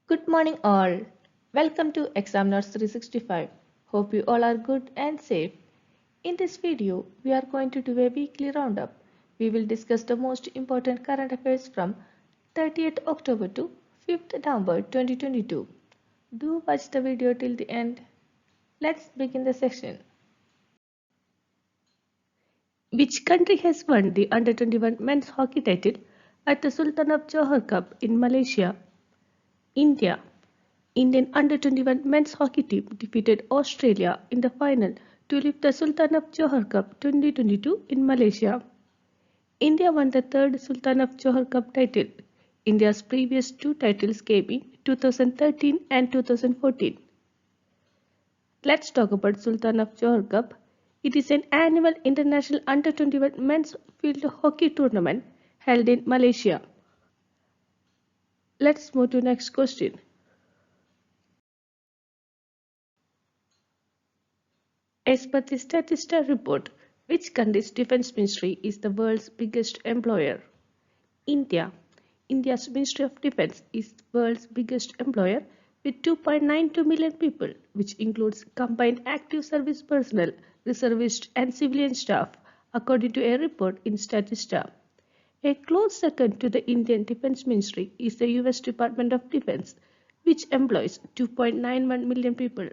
Good morning, all. Welcome to Examiners 365. Hope you all are good and safe. In this video, we are going to do a weekly roundup. We will discuss the most important current affairs from 30th October to 5th November 2022. Do watch the video till the end. Let's begin the session. Which country has won the Under 21 men's hockey title at the Sultan of Johor Cup in Malaysia? India. Indian Under-21 men's hockey team defeated Australia in the final to lift the Sultan of Johor Cup 2022 in Malaysia. India won the third Sultan of Johor Cup title. India's previous two titles came in 2013 and 2014. Let's talk about Sultan of Johor Cup. It is an annual international Under-21 men's field hockey tournament held in Malaysia. Let's move to next question. As per the Statista report, which country's defense ministry is the world's biggest employer? India. India's Ministry of Defense is the world's biggest employer with 2.92 million people, which includes combined active service personnel, reservists, and civilian staff, according to a report in Statista. A close second to the Indian Defense Ministry is the US Department of Defense, which employs 2.91 million people.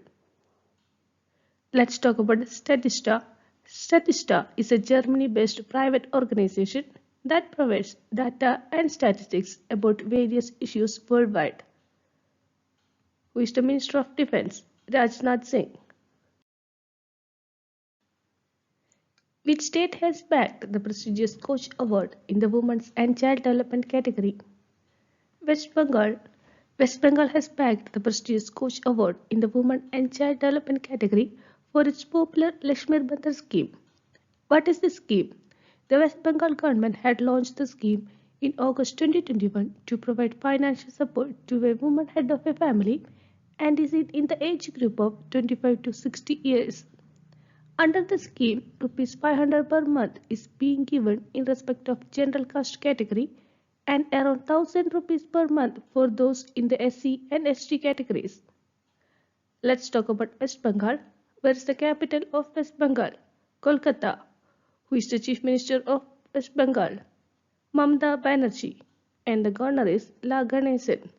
Let's talk about Statista. Statista is a Germany-based private organization that provides data and statistics about various issues worldwide. Who is the Minister of Defense? Rajnath Singh. Which state has bagged the prestigious Coach Award in the Women's and Child Development category? West Bengal. West Bengal has bagged the prestigious Coach Award in the Women and Child Development category for its popular Lakshmi Bandhar scheme. What is the scheme? The West Bengal government had launched the scheme in August 2021 to provide financial support to a woman head of a family and is in the age group of 25 to 60 years. Under the scheme, Rs 500 per month is being given in respect of general caste category and around 1000 rupees per month for those in the SC and ST categories. Let's talk about West Bengal. Where is the capital of West Bengal? Kolkata. Who is the Chief Minister of West Bengal? Mamata Banerjee. And the governor is La Ganesan.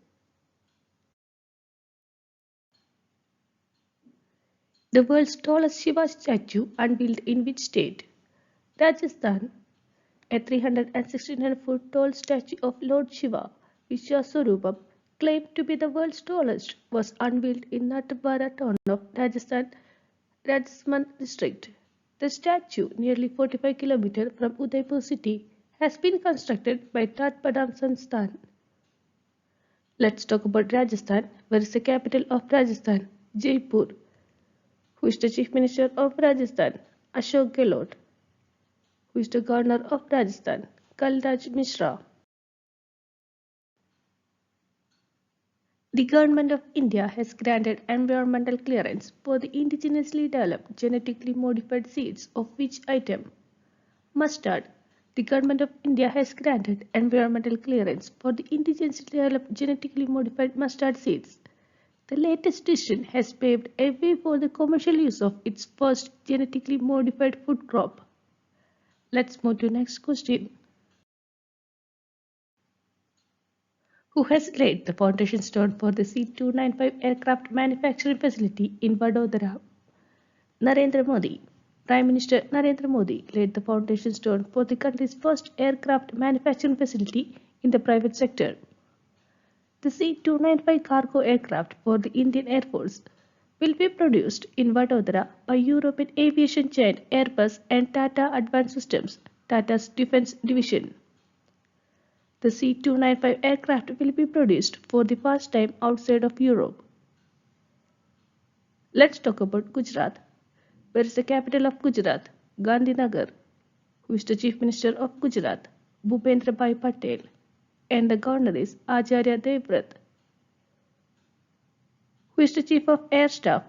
The world's tallest Shiva statue unveiled in which state? Rajasthan. A 316-foot tall statue of Lord Shiva, Vishwaswarupam, claimed to be the world's tallest, was unveiled in Nathdwara town of Rajasthan district. The statue, nearly 45 km from Udaipur city, has been constructed by Tat Padam Sansthan. Let's talk about Rajasthan. Where is the capital of Rajasthan? Jaipur. Who is the Chief Minister of Rajasthan? Ashok Gehlot. Who is the Governor of Rajasthan? Kalraj Mishra. The Government of India has granted environmental clearance for the indigenously developed genetically modified seeds of which item? Mustard. The Government of India has granted environmental clearance for the indigenously developed genetically modified mustard seeds. The latest decision has paved a way for the commercial use of its first genetically modified food crop. Let's move to the next question. Who has laid the foundation stone for the C-295 aircraft manufacturing facility in Vadodara? Narendra Modi. Prime Minister Narendra Modi laid the foundation stone for the country's first aircraft manufacturing facility in the private sector. The C-295 cargo aircraft for the Indian Air Force will be produced in Vadodara by European aviation giant Airbus and Tata Advanced Systems, Tata's defense division. The C-295 aircraft will be produced for the first time outside of Europe. Let's talk about Gujarat. Where is the capital of Gujarat? Gandhinagar. Who is the Chief Minister of Gujarat? Bhupendra Bhai Patel. And the governor is Acharya Devvrat. Who is the Chief of Air Staff?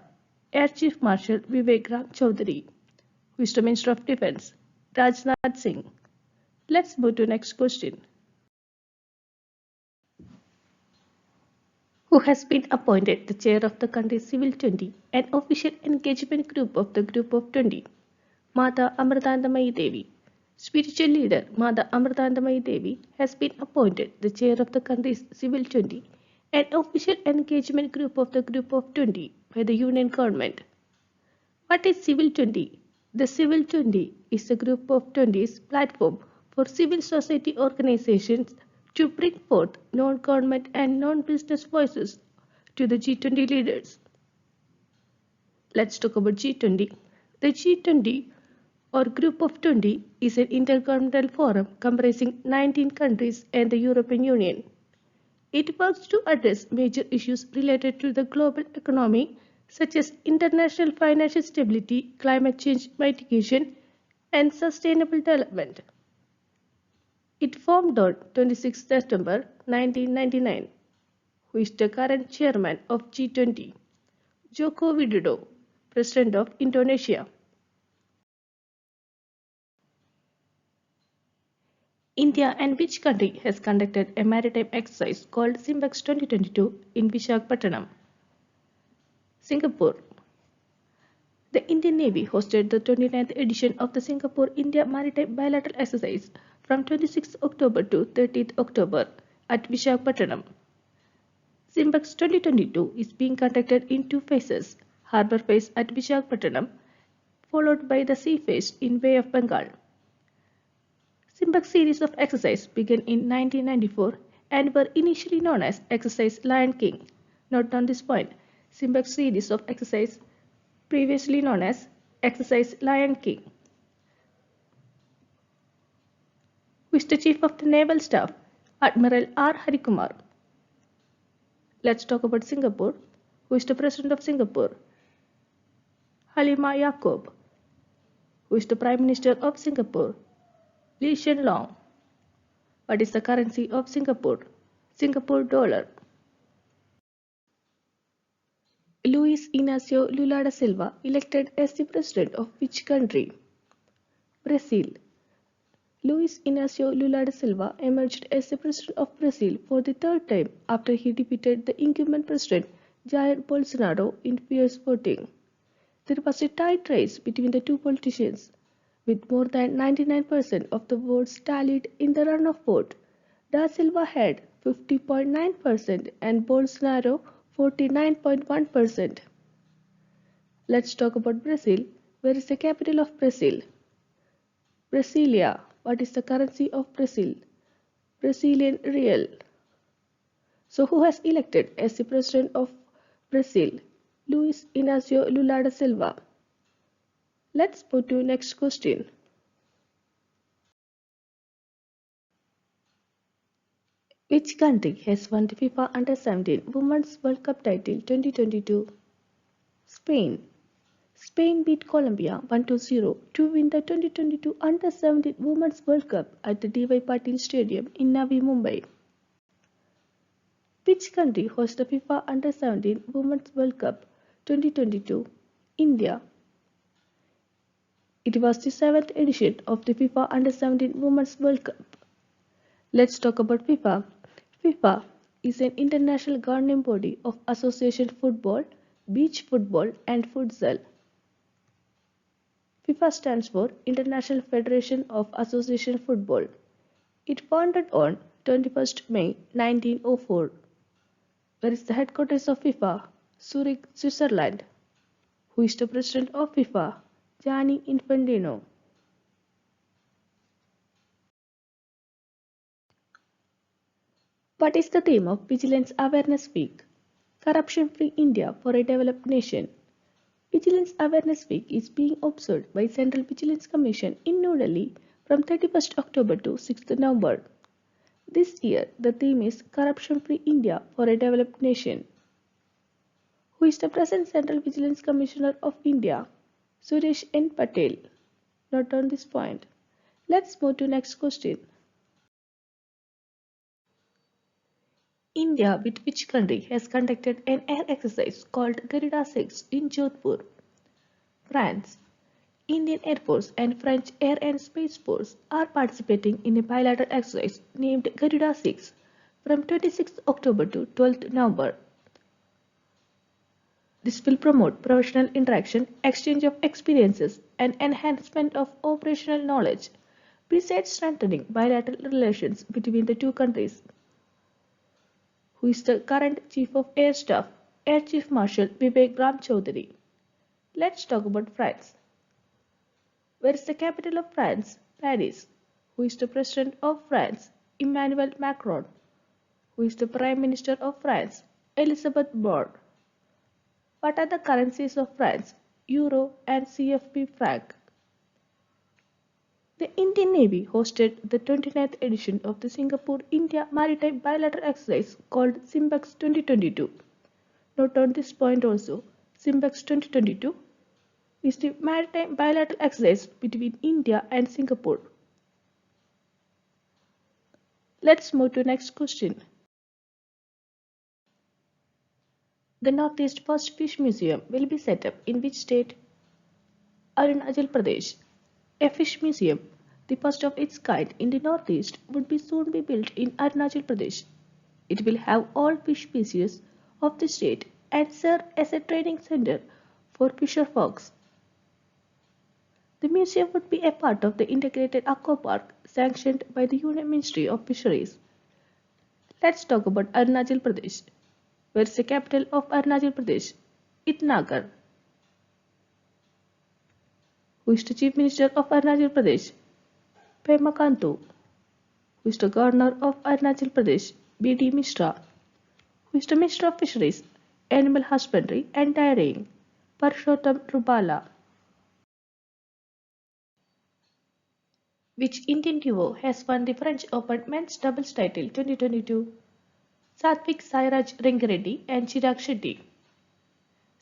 Air Chief Marshal Vivek Ram Chaudhary. Who is the Minister of Defense? Rajnath Singh. Let's move to the next question. who has been appointed the chair of the country's Civil 20 and official engagement group of the Group of 20. Mata Amritandamayi Devi. Spiritual leader Mata Amritandamayi Devi has been appointed the chair of the country's Civil 20 and official engagement group of the Group of 20 by the Union government. What is Civil 20? The Civil 20 is a group of 20's platform for civil society organizations to bring forth non-government and non-business voices to the G20 leaders. Let's talk about G20. The G20 or Group of 20 is an intergovernmental forum comprising 19 countries and the European Union. It works to address major issues related to the global economy such as international financial stability, climate change mitigation, and sustainable development. It formed on 26 September 1999. Who is the current chairman of G20? Joko Widodo, President of Indonesia. India and which country has conducted a maritime exercise called SIMBEX 2022 in Visakhapatnam? Singapore. The Indian Navy hosted the 29th edition of the Singapore-India Maritime Bilateral Exercise from 26 October to 30 October at Visakhapatnam. SIMBEX 2022 is being conducted in two phases, Harbour Phase at Visakhapatnam, followed by the Sea Phase in Bay of Bengal. SIMBEX series of exercises began in 1994 and were initially known as Exercise Lion King. Note on this point, SIMBEX series of exercises previously known as Exercise Lion King. Who is the Chief of the Naval Staff? Admiral R. Harikumar. Let's talk about Singapore. Who is the President of Singapore? Halima Yacob. Who is the Prime Minister of Singapore? Lee Hsien Loong. What is the currency of Singapore? Singapore dollar. Luis Inácio Lula da Silva elected as the president of which country? Brazil. Luis Inácio Lula da Silva emerged as the president of Brazil for the third time after he defeated the incumbent president Jair Bolsonaro in fierce voting. There was a tight race between the two politicians, with more than 99% of the votes tallied in the runoff vote. Da Silva had 50.9% and Bolsonaro 49.1%. Let's talk about Brazil. Where is the capital of Brazil? Brasilia. What is the currency of Brazil? Brazilian real. So who has elected as the president of Brazil? Luis Inácio Lula da Silva. Let's move to next question. Which country has won the FIFA Under-17 Women's World Cup title 2022? Spain. Spain beat Colombia 1-0 to win the 2022 Under-17 Women's World Cup at the D.Y. Patil Stadium in Navi Mumbai. Which country hosts the FIFA Under-17 Women's World Cup 2022? India. It was the 7th edition of the FIFA Under-17 Women's World Cup. Let's talk about FIFA. FIFA is an international governing body of association football, beach football and futsal. FIFA stands for International Federation of Association Football. It founded on 21st May 1904. Where is the headquarters of FIFA? Zurich, Switzerland. Who is the president of FIFA? Gianni Infantino. What is the theme of Vigilance Awareness Week? Corruption-Free India for a Developed Nation. Vigilance Awareness Week is being observed by Central Vigilance Commission in New Delhi from 31st October to 6th November. This year, the theme is Corruption-Free India for a Developed Nation. Who is the present Central Vigilance Commissioner of India? Suresh N. Patel. Note on this point. Let's move to next question. India with which country has conducted an air exercise called Garuda 6 in Jodhpur? France. Indian Air Force and French Air and Space Force are participating in a bilateral exercise named Garuda 6 from 26 October to 12 November. This will promote professional interaction, exchange of experiences, and enhancement of operational knowledge, besides strengthening bilateral relations between the two countries. Who is the current Chief of Air Staff? Air Chief Marshal Vivek Ram Chaudhary. Let's talk about France. Where is the capital of France? Paris. Who is the President of France? Emmanuel Macron. Who is the Prime Minister of France? Elisabeth Borne. What are the currencies of France? Euro and CFP franc. The Indian Navy hosted the 29th edition of the Singapore-India Maritime Bilateral Exercise called SIMBEX 2022. Note on this point also, SIMBEX 2022 is the maritime bilateral exercise between India and Singapore. Let's move to next question. The Northeast First Fish Museum will be set up in which state? Arunachal Pradesh. A fish museum, the first of its kind in the Northeast, would be soon be built in Arunachal Pradesh. It will have all fish species of the state and serve as a training center for fisherfolks. The museum would be a part of the integrated aqua park sanctioned by the Union Ministry of Fisheries. Let's talk about Arunachal Pradesh. Where is the capital of Arunachal Pradesh? Itanagar. Who is the Chief Minister of Arunachal Pradesh? Pema Khantu. Who is the Governor of Arunachal Pradesh? B.D. Mishra. Who is the Minister of Fisheries, Animal Husbandry and Dairying? Parshottam Rupala. Which Indian duo has won the French Open Men's Doubles title 2022? Satvik Sairaj Rankireddy and Chirag Shetty.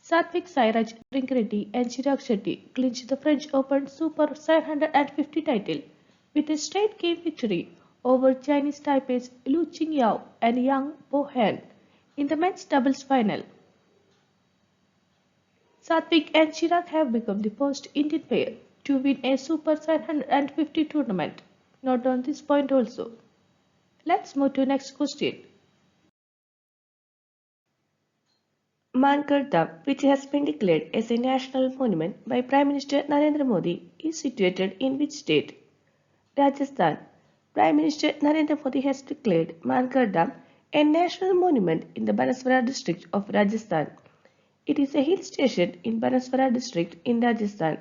Satvik Sairaj Rankireddy and Chirag Shetty clinched the French Open Super 750 title with a straight game victory over Chinese Taipei's Lu Qingyao and Yang Po-han in the men's doubles final. Satvik and Chirag have become the first Indian pair to win a Super 750 tournament. Note on this point also. Let's move to next question. Mankar Dam, which has been declared as a national monument by Prime Minister Narendra Modi, is situated in which state? Rajasthan. Prime Minister Narendra Modi has declared Mankar Dam a national monument in the Banaswara district of Rajasthan. It is a hill station in Banaswara district in Rajasthan.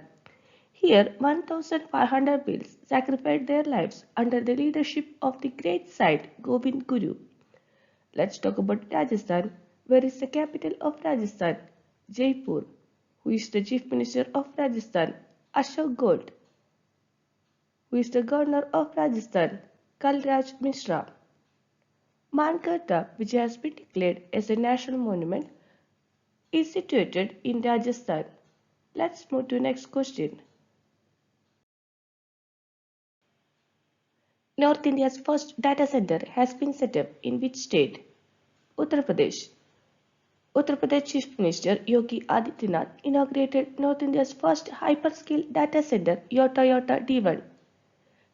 Here, 1,500 Bhils sacrificed their lives under the leadership of the great saint Gobind Guru. Let's talk about Rajasthan. Where is the capital of Rajasthan? Jaipur. Who is the Chief Minister of Rajasthan? Ashok Gold. Who is the Governor of Rajasthan? Kalraj Mishra. Mankar Dam, which has been declared as a national monument, is situated in Rajasthan. Let's move to next question. North India's first data center has been set up in which state? Uttar Pradesh. Uttar Pradesh Chief Minister Yogi Adityanath inaugurated North India's first hyperscale data center, Yota D1.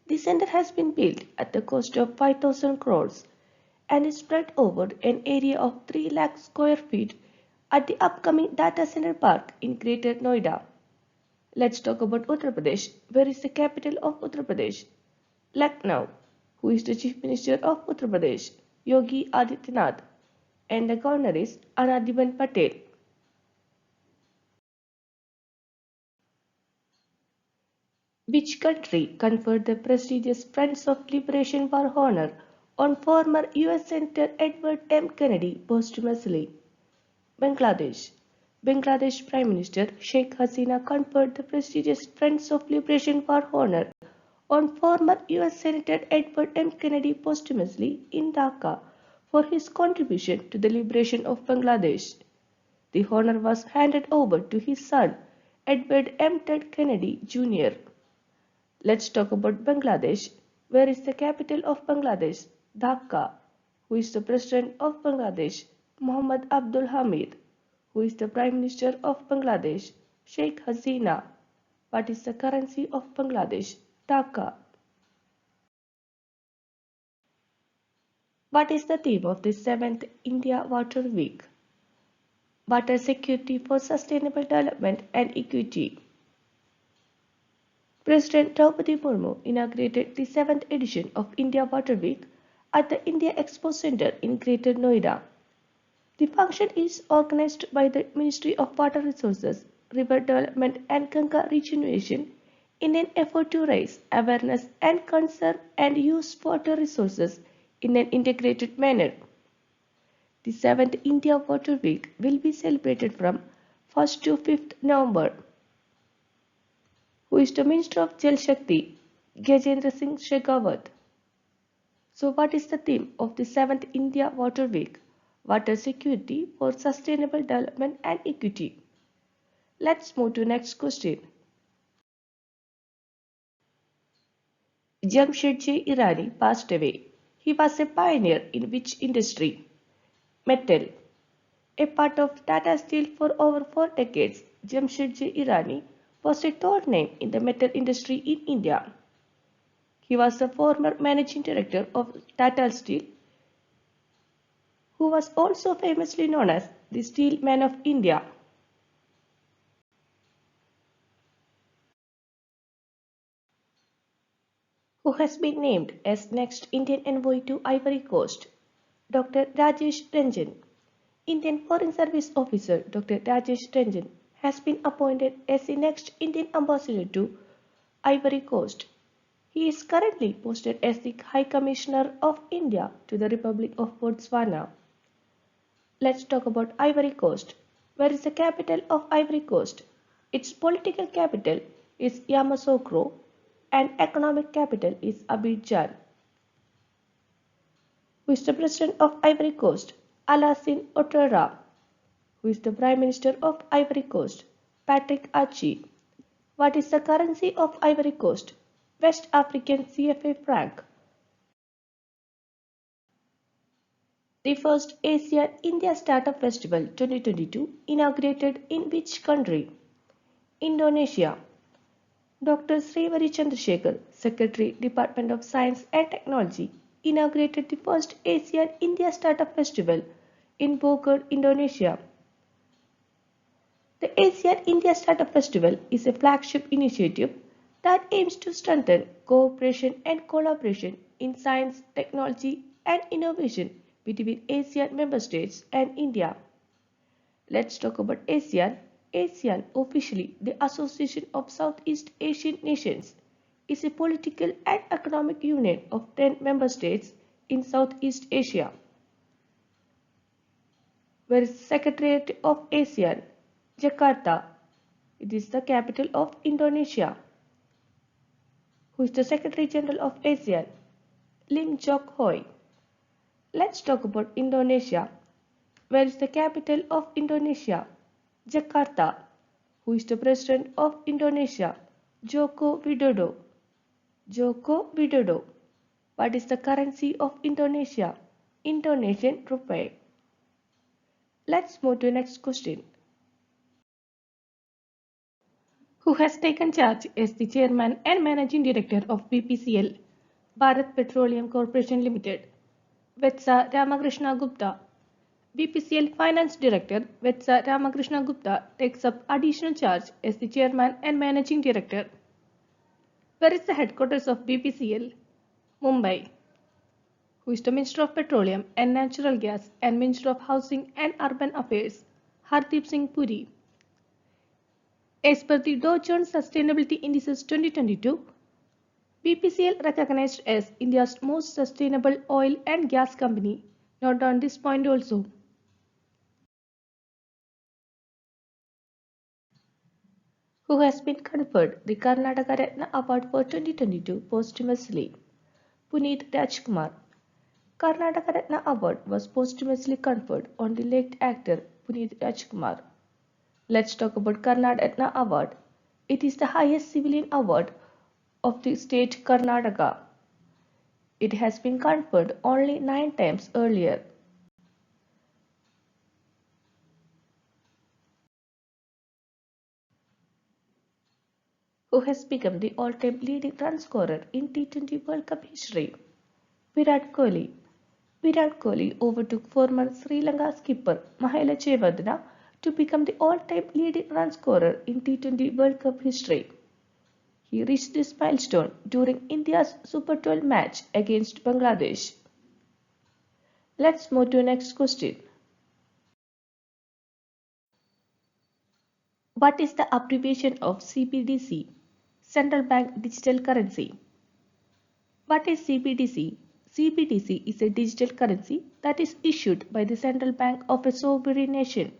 The center has been built at the cost of 5,000 crores and is spread over an area of 3 lakh square feet at the upcoming data center park in Greater Noida. Let's talk about Uttar Pradesh. Where is the capital of Uttar Pradesh? Lucknow. Who is the Chief Minister of Uttar Pradesh? Yogi Adityanath. And the Governor is Anandiben Patel. Which country conferred the prestigious Friends of Liberation War honor on former US Senator Edward M. Kennedy posthumously? Bangladesh. Bangladesh Prime Minister Sheikh Hasina conferred the prestigious Friends of Liberation War honor on former US Senator Edward M. Kennedy posthumously in Dhaka for his contribution to the liberation of Bangladesh. The honor was handed over to his son, Edward M. Ted Kennedy Jr. Let's talk about Bangladesh. Where is the capital of Bangladesh? Dhaka. Who is the President of Bangladesh? Muhammad Abdul Hamid. Who is the Prime Minister of Bangladesh? Sheikh Hasina. What is the currency of Bangladesh? Dhaka. What is the theme of the 7th India Water Week? Water Security for Sustainable Development and Equity. President Draupadi Murmu inaugurated the 7th edition of India Water Week at the India Expo Center in Greater Noida. The function is organized by the Ministry of Water Resources, River Development and Ganga Regeneration in an effort to raise awareness and conserve and use water resources in an integrated manner. The 7th India Water Week will be celebrated from 1st to 5th November. Who is the Minister of Jal Shakti? Gajendra Singh Shekhawat. So what is the theme of the 7th India Water Week? Water Security for Sustainable Development and Equity. Let's move to next question. Jamshedji Irani passed away. He was a pioneer in which industry? Metal. A part of Tata Steel for over 4 decades, Jamshedji Irani was a tall name in the metal industry in India. He was the former managing director of Tata Steel, who was also famously known as the Steel Man of India. Who has been named as next Indian envoy to Ivory Coast? Dr. Rajesh Ranjan. Indian Foreign Service officer Dr. Rajesh Ranjan has been appointed as the next Indian ambassador to Ivory Coast. He is currently posted as the High Commissioner of India to the Republic of Botswana. Let's talk about Ivory Coast. Where is the capital of Ivory Coast? Its political capital is Yamoussoukro and economic capital is Abidjan. Who is the president of Ivory Coast? Alassane Ouattara. Who is the Prime Minister of Ivory Coast? Patrick Achi. What is the currency of Ivory Coast? West African CFA franc. The first ASEAN India Startup Festival 2022 inaugurated in which country? Indonesia. Dr. Srivari Chandrasekhar, Secretary, Department of Science and Technology, inaugurated the first ASEAN India Startup Festival in Bogor, Indonesia. The ASEAN India Startup Festival is a flagship initiative that aims to strengthen cooperation and collaboration in science, technology, and innovation between ASEAN member states and India. Let's talk about ASEAN. ASEAN, officially the Association of Southeast Asian Nations, is a political and economic union of 10 member states in Southeast Asia. Where is the Secretariat of ASEAN? Jakarta. It is the capital of Indonesia. Who is the Secretary General of ASEAN? Lim Jock Hoi. Let's talk about Indonesia. Where is the capital of Indonesia? Jakarta. Who is the President of Indonesia? Joko Widodo. Joko Widodo. What is the currency of Indonesia? Indonesian rupee. Let's move to the next question. Who has taken charge as the Chairman and Managing Director of BPCL, Bharat Petroleum Corporation Limited? Vetsa Ramakrishna Gupta. BPCL Finance Director Vetsa Ramakrishna Gupta takes up additional charge as the Chairman and Managing Director. Where is the headquarters of BPCL? Mumbai. Who is the Minister of Petroleum and Natural Gas and Minister of Housing and Urban Affairs? Hardeep Singh Puri. As per the Dow Jones Sustainability Indices 2022, BPCL recognized as India's most sustainable oil and gas company. Note on this point also. Who has been conferred the Karnataka Ratna Award for 2022 posthumously? Puneet Rajkumar. Karnataka Ratna Award was posthumously conferred on the late actor Puneet Rajkumar. Let's talk about Karnataka Ratna Award. It is the highest civilian award of the state Karnataka. It has been conferred only 9 times earlier. Who has become the all-time leading run scorer in T20 World Cup history? Virat Kohli. Virat Kohli overtook former Sri Lanka skipper Mahela Jayawardene to become the all-time leading run scorer in T20 World Cup history. He reached this milestone during India's Super 12 match against Bangladesh. Let's move to the next question. What is the abbreviation of CBDC? Central Bank Digital Currency. What is CBDC? CBDC is a digital currency that is issued by the central bank of a sovereign nation.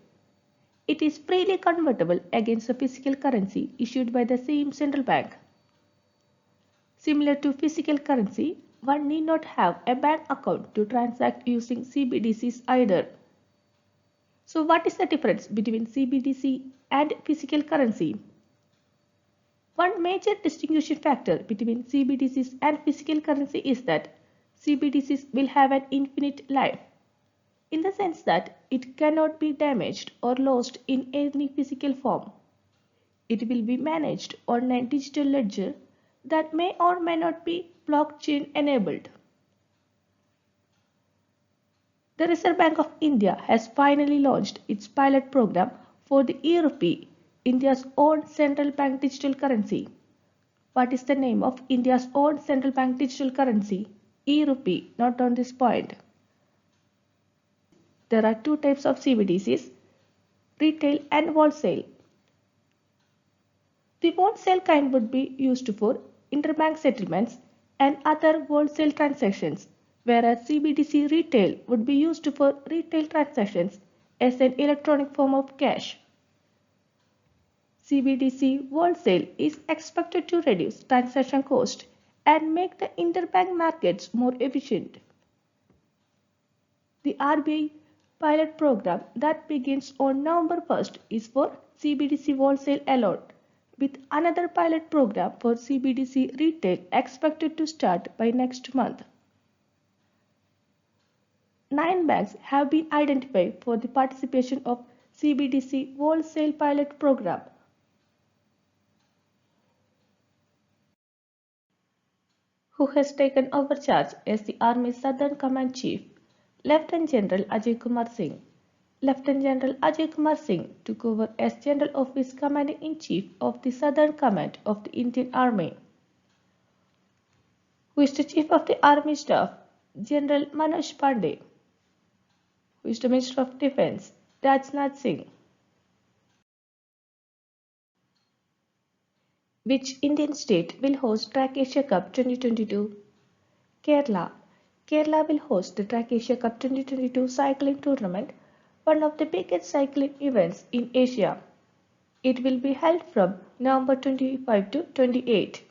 It is freely convertible against a physical currency issued by the same central bank. Similar to physical currency, one need not have a bank account to transact using CBDCs either. So what is the difference between CBDC and physical currency? One major distinguishing factor between CBDCs and physical currency is that CBDCs will have an infinite life, in the sense that it cannot be damaged or lost in any physical form. It will be managed on a digital ledger that may or may not be blockchain enabled. The Reserve Bank of India has finally launched its pilot program for the e-rupee, India's own central bank digital currency. What is the name of India's own central bank digital currency? E-rupee. Note on this point. There are two types of CBDCs, retail and wholesale. The wholesale kind would be used for interbank settlements and other wholesale transactions, whereas CBDC retail would be used for retail transactions as an electronic form of cash. CBDC wholesale is expected to reduce transaction cost and make the interbank markets more efficient. The RBI pilot program that begins on November 1st is for CBDC wholesale alone, with another pilot program for CBDC retail expected to start by next month. 9 banks have been identified for the participation of CBDC wholesale pilot program. Who has taken over charge as the Army Southern Command Chief? Lieutenant General Ajay Kumar Singh. Lieutenant General Ajay Kumar Singh took over as General Office Commanding-in-Chief of the Southern Command of the Indian Army. Who is the Chief of the Army Staff? General Manoj Pandey. Who is the Minister of Defence? Rajnath Singh. Which Indian state will host Track Asia Cup 2022? Kerala. Kerala will host the Track Asia Cup 2022 cycling tournament, one of the biggest cycling events in Asia. It will be held from November 25 to 28.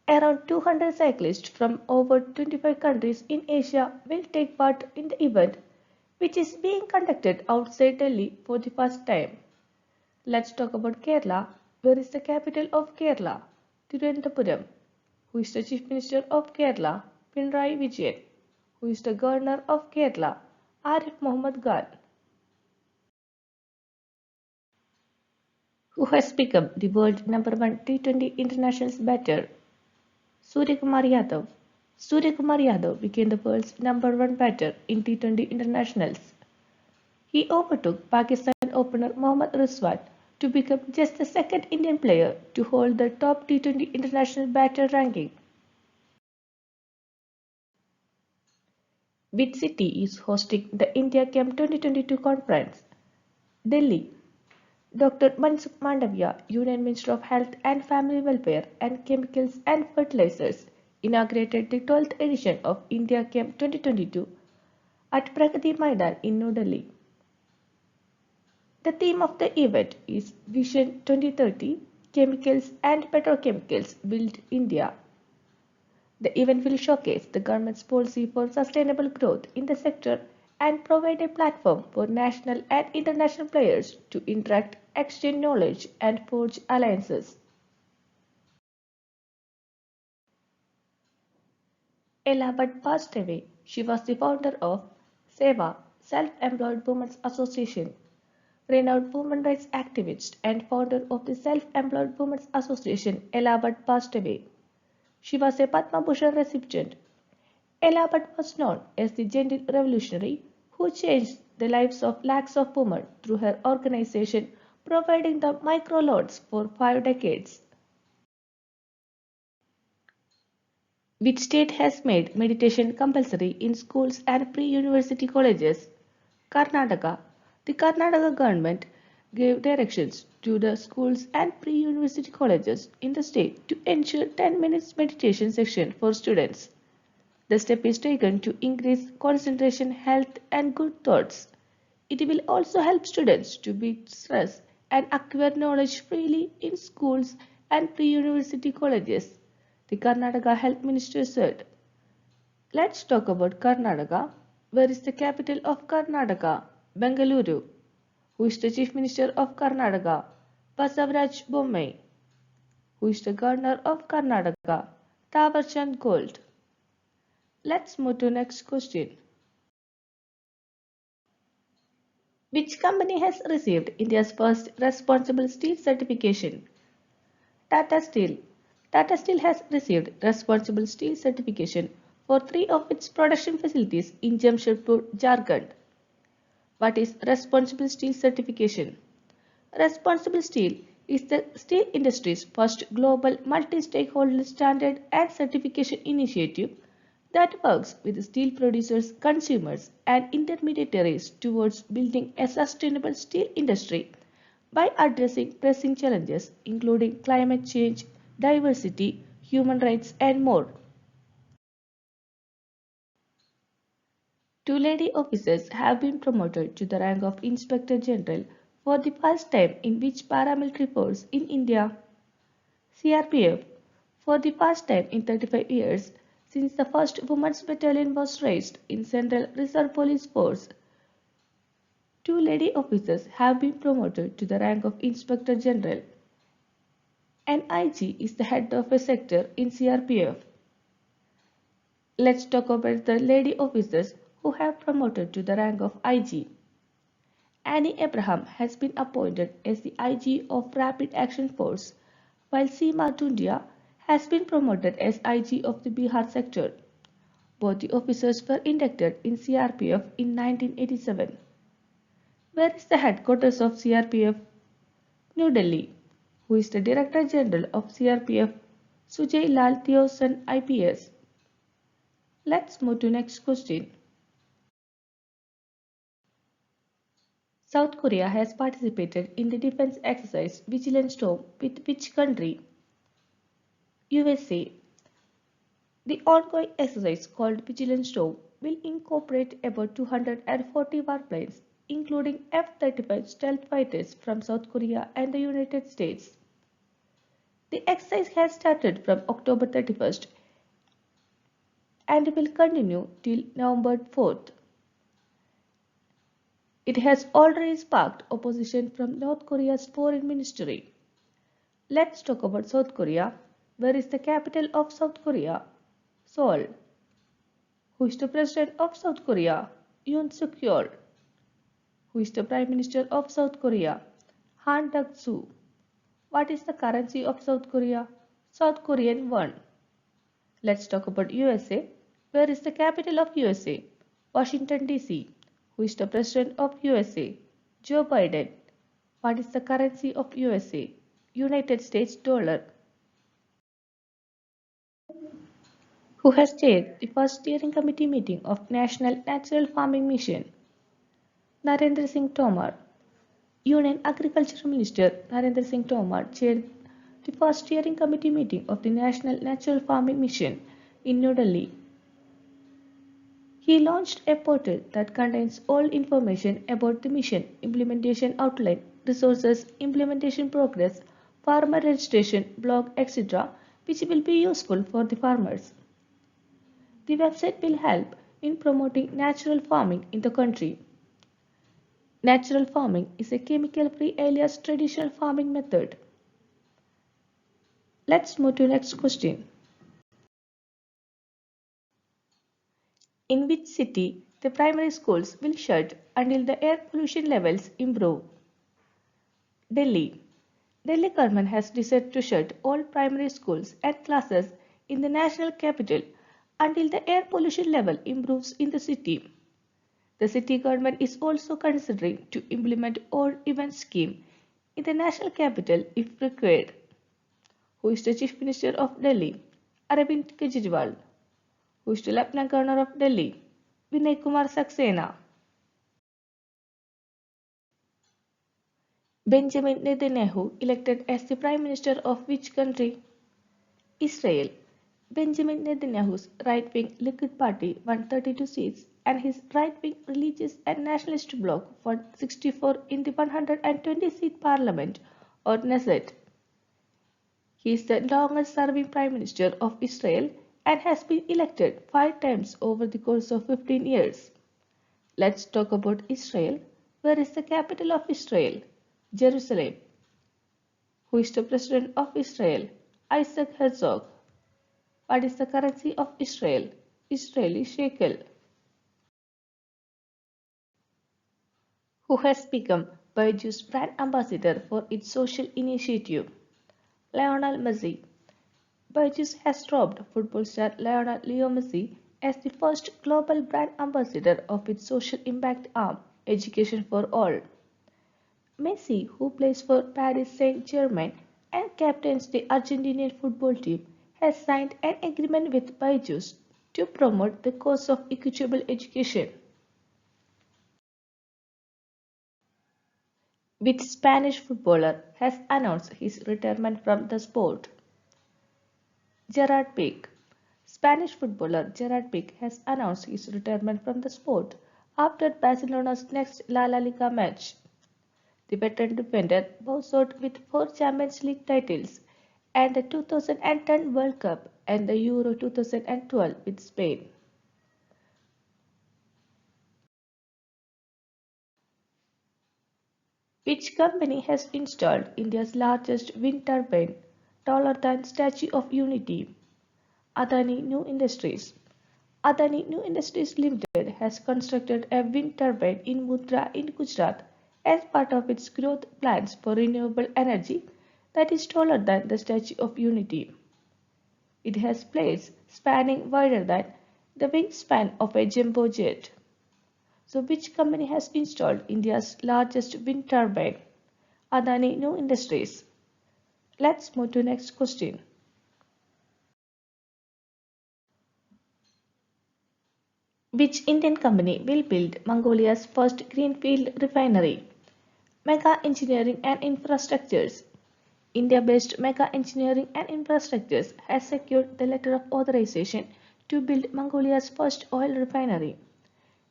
Around 200 cyclists from over 25 countries in Asia will take part in the event, which is being conducted outside Delhi for the first time. Let's talk about Kerala. Where is the capital of Kerala? Thiruvananthapuram. Who is the Chief Minister of Kerala? Pinarayi Vijayan. Who is the Governor of Kerala? Arif Mohammed Khan. Who has become the world number 1 T20 international batter? Suryakumar Yadav. Suryakumar Yadav became the world's number 1 batter in T20 internationals. He overtook Pakistan opener Mohammad Rizwan to become just the second Indian player to hold the top T20 international batter ranking. Which city is hosting the India Camp 2022 conference? Delhi. Dr. Mansukh Mandavia, Union Minister of Health and Family Welfare and Chemicals and Fertilizers, inaugurated the 12th edition of India Camp 2022 at Pragati Maidan in New Delhi. The theme of the event is Vision 2030, Chemicals and Petrochemicals Build India. The event will showcase the government's policy for sustainable growth in the sector and provide a platform for national and international players to interact, exchange knowledge, and forge alliances. Ella Bhatt passed away. She was the founder of SEWA, Self-Employed Women's Association, renowned women rights activist and founder of the Self-Employed Women's Association. Ella Bhatt passed away. She was a Padma Bhushan recipient. Ella Bhatt was known as the gentle revolutionary who changed the lives of lakhs of women through her organization, providing the microloans for 5 decades. Which state has made meditation compulsory in schools and pre-university colleges? Karnataka. The Karnataka government gave directions to the schools and pre-university colleges in the state to ensure 10 minutes meditation section for students. The step is taken to increase concentration, health, and good thoughts. It will also help students to beat stress and acquire knowledge freely in schools and pre-university colleges, the Karnataka Health Minister said. Let's talk about Karnataka. Where is the capital of Karnataka? Bengaluru. Who is the Chief Minister of Karnataka? Basavaraj Bommai. Who is the Governor of Karnataka? Tawarchand Gold. Let's move to next question. Which company has received India's first responsible steel certification? Tata Steel. Tata Steel has received responsible steel certification for 3 of its production facilities in Jamshedpur, Jharkhand. What is responsible steel certification? Responsible steel is the steel industry's first global multi-stakeholder standard and certification initiative that works with steel producers, consumers, and intermediaries towards building a sustainable steel industry by addressing pressing challenges including climate change, diversity, human rights, and more. 2 lady officers have been promoted to the rank of Inspector General for the first time in which paramilitary force in India? CRPF. For the first time in 35 years since the first women's battalion was raised in Central Reserve Police Force, 2 lady officers have been promoted to the rank of Inspector General. An IG is the head of a sector in CRPF. Let's talk about the lady officers who have promoted to the rank of IG. Annie Abraham has been appointed as the IG of Rapid Action Force, while Seema Dundia has been promoted as IG of the Bihar sector. Both the officers were inducted in CRPF in 1987. Where is the headquarters of CRPF? New Delhi. Who is the Director General of CRPF? Sujay Lal Theosan IPS. Let's move to next question. South Korea has participated in the defense exercise Vigilant Storm with which country? USA. The ongoing exercise called Vigilant Storm will incorporate about 240 warplanes, including F-35 stealth fighters from South Korea and the United States. The exercise has started from October 31st and will continue till November 4th. It has already sparked opposition from North Korea's foreign ministry. Let's talk about South Korea. Where is the capital of South Korea? Seoul. Who is the president of South Korea? Yoon Suk Yeol. Who is the prime minister of South Korea? Han Duck-soo. What is the currency of South Korea? South Korean won. Let's talk about USA. Where is the capital of USA? Washington DC. Who is the president of USA? Joe Biden. What is the currency of USA? United States dollar. Who has chaired the first steering committee meeting of National Natural Farming Mission? Narendra Singh Tomar. Union Agriculture Minister Narendra Singh Tomar chaired the first steering committee meeting of the National Natural Farming Mission in New Delhi. He launched a portal that contains all information about the mission, implementation outline, resources, implementation progress, farmer registration, blog, etc., which will be useful for the farmers. The website will help in promoting natural farming in the country. Natural farming is a chemical-free alias traditional farming method. Let's move to the next question. In which city the primary schools will shut until the air pollution levels improve? Delhi. Delhi government has decided to shut all primary schools and classes in the national capital until the air pollution level improves in the city. The city government is also considering to implement odd even scheme in the national capital if required. Who is the Chief Minister of Delhi? Arvind Kejriwal. Who is the Lieutenant Governor of Delhi? Vinay Kumar Saxena. Benjamin Netanyahu elected as the Prime Minister of which country? Israel. Benjamin Netanyahu's right-wing Likud party won 32 seats and his right-wing religious and nationalist bloc won 64 in the 120-seat parliament or Knesset. He is the longest-serving Prime Minister of Israel and has been elected 5 times over the course of 15 years. Let's talk about Israel. Where is the capital of Israel? Jerusalem. Who is the President of Israel? Isaac Herzog. What is the currency of Israel? Israeli shekel. Who has become Byju's brand ambassador for its social initiative? Lionel Messi. Byju's has dropped football star Lionel Leo Messi as the first global brand ambassador of its social impact arm, Education for All. Messi, who plays for Paris Saint-Germain and captains the Argentinian football team, has signed an agreement with Byju's to promote the cause of equitable education. Which Spanish footballer has announced his retirement from the sport? Gerard Pique. Spanish footballer Gerard Pique has announced his retirement from the sport after Barcelona's next La Liga match. The veteran defender bows out with 4 Champions League titles and the 2010 World Cup and the Euro 2012 with Spain. Which company has installed India's largest wind turbine, taller than Statue of Unity? Adani New Industries. Adani New Industries Limited has constructed a wind turbine in Mundra in Gujarat as part of its growth plans for renewable energy that is taller than the Statue of Unity. It has blades spanning wider than the wingspan of a jumbo jet. So which company has installed India's largest wind turbine? Adani New Industries. Let's move to next question. Which Indian company will build Mongolia's first greenfield refinery? Mega Engineering and Infrastructures. India-based Mega Engineering and Infrastructures has secured the letter of authorization to build Mongolia's first oil refinery.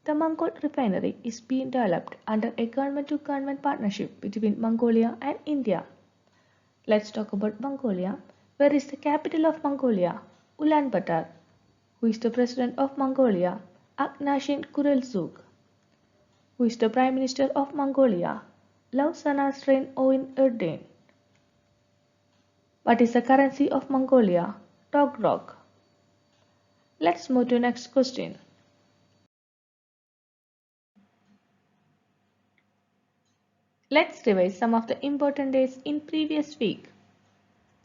The Mongol refinery is being developed under a government-to-government partnership between Mongolia and India. Let's talk about Mongolia. Where is the capital of Mongolia? Ulaanbaatar. Who is the president of Mongolia? Akhnasin Kurelzuk. Who is the Prime Minister of Mongolia? Lausana Srin Oin Erden. What is the currency of Mongolia? Togrok. Let's move to next question. Let's revise some of the important days in previous week.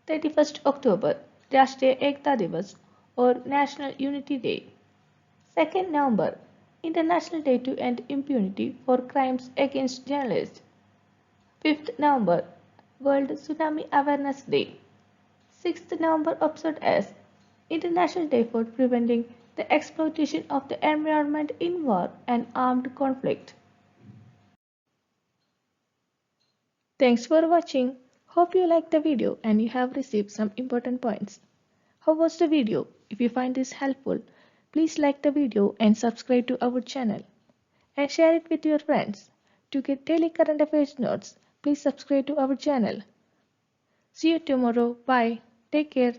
31st October, Rashtriya Ekta Divas or National Unity Day. 2nd November, International Day to End Impunity for Crimes Against Journalists. 5th November, World Tsunami Awareness Day. 6th November observed as International Day for Preventing the Exploitation of the Environment in War and Armed Conflict. Thanks for watching. Hope you liked the video and you have received some important points. How was the video? If you find this helpful, please like the video and subscribe to our channel. And share it with your friends. To get daily current affairs notes, please subscribe to our channel. See you tomorrow. Bye. Take care.